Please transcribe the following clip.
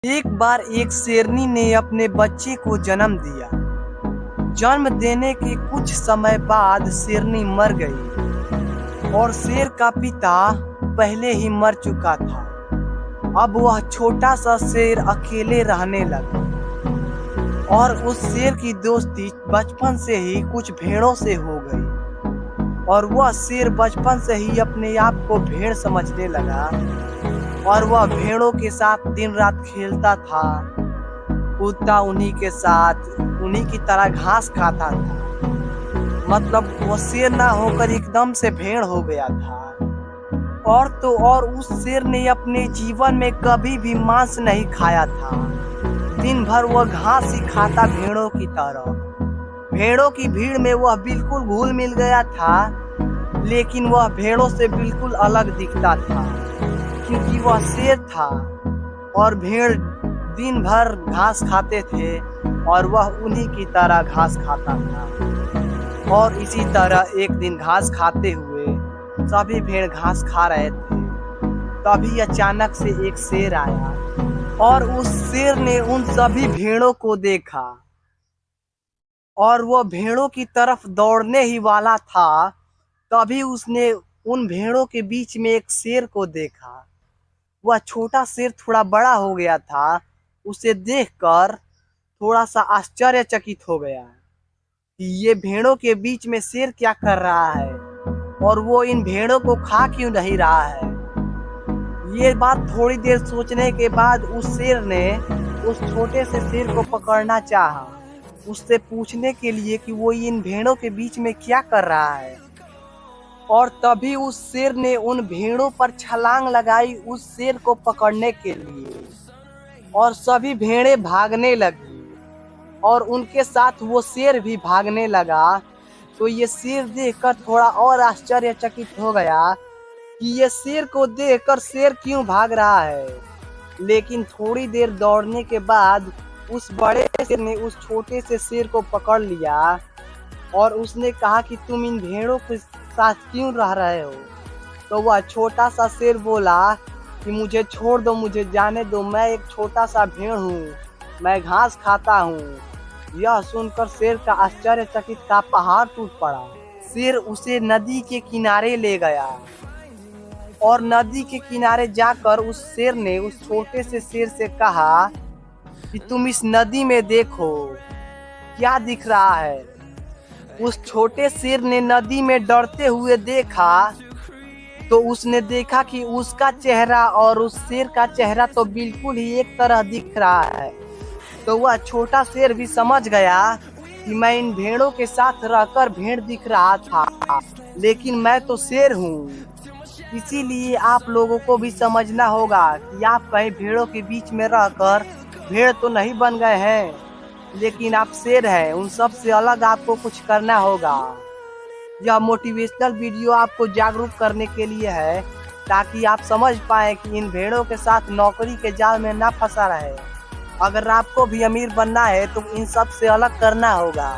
एक बार एक शेरनी ने अपने बच्चे को जन्म दिया। जन्म देने के कुछ समय बाद शेरनी मर गई और शेर का पिता पहले ही मर चुका था। अब वह छोटा सा शेर अकेले रहने लगा और उस शेर की दोस्ती बचपन से ही कुछ भेड़ों से हो गई और वह शेर बचपन से ही अपने आप को भेड़ समझने लगा और वह भेड़ों के साथ दिन रात खेलता था, कूदता उन्हीं के साथ, उन्हीं की तरह घास खाता था। मतलब वो शेर ना होकर एकदम से भेड़ हो गया था। और तो और उस शेर ने अपने जीवन में कभी भी मांस नहीं खाया था। दिन भर वह घास ही खाता भेड़ों की तरह। भेड़ों की भीड़ में वह बिल्कुल घुल मिल गया था, लेकिन वह भेड़ों से बिल्कुल अलग दिखता था क्योंकि वह शेर था और भेड़ दिन भर घास खाते थे और वह उन्हीं की तरह घास खाता था। और इसी तरह एक दिन घास खाते हुए सभी भेड़ घास खा रहे थे, तभी अचानक से एक शेर आया और उस शेर ने उन सभी भेड़ों को देखा और वह भेड़ों की तरफ दौड़ने ही वाला था। तभी उसने उन भेड़ों के बीच में एक शेर को देखा। वह छोटा शेर थोड़ा बड़ा हो गया था। उसे देखकर थोड़ा सा आश्चर्यचकित हो गया कि ये भेड़ों के बीच में शेर क्या कर रहा है और वो इन भेड़ों को खा क्यों नहीं रहा है। ये बात थोड़ी देर सोचने के बाद उस शेर ने उस छोटे से शेर को पकड़ना चाहा, उससे पूछने के लिए कि वो इन भेड़ों के बीच में क्या कर रहा है। और तभी उस शेर ने उन भेड़ों पर छलांग लगाई उस शेर को पकड़ने के लिए और सभी भेड़ें भागने लगी और उनके साथ वो शेर भी भागने लगा। तो ये शेर देखकर थोड़ा और आश्चर्यचकित हो गया कि ये शेर को देखकर शेर क्यों भाग रहा है। लेकिन थोड़ी देर दौड़ने के बाद उस बड़े शेर ने उस छोटे से शेर को पकड़ लिया और उसने कहा कि तुम इन भेड़ों के साथ क्यों रह रहे हो। तो वह छोटा सा शेर बोला कि मुझे छोड़ दो, मुझे जाने दो, मैं एक छोटा सा भेड़ हूँ, मैं घास खाता हूँ। यह सुनकर शेर का आश्चर्यचकित का पहाड़ टूट पड़ा। शेर उसे नदी के किनारे ले गया और नदी के किनारे जाकर उस शेर ने उस छोटे से शेर से कहा कि तुम इस नदी में देखो क्या दिख रहा है। उस छोटे शेर ने नदी में डरते हुए देखा तो उसने देखा कि उसका चेहरा और उस शेर का चेहरा तो बिल्कुल ही एक तरह दिख रहा है। तो वह छोटा शेर भी समझ गया कि मैं इन भेड़ों के साथ रहकर भेड़ दिख रहा था, लेकिन मैं तो शेर हूँ। इसीलिए आप लोगों को भी समझना होगा कि आप कहीं भेड़ों के बीच में रहकर भेड़ तो नहीं बन गए हैं, लेकिन आप शेर हैं। उन सब से अलग आपको कुछ करना होगा। यह मोटिवेशनल वीडियो आपको जागरूक करने के लिए है ताकि आप समझ पाएं कि इन भेड़ों के साथ नौकरी के जाल में ना फंसा रहे। अगर आपको भी अमीर बनना है तो इन सब से अलग करना होगा।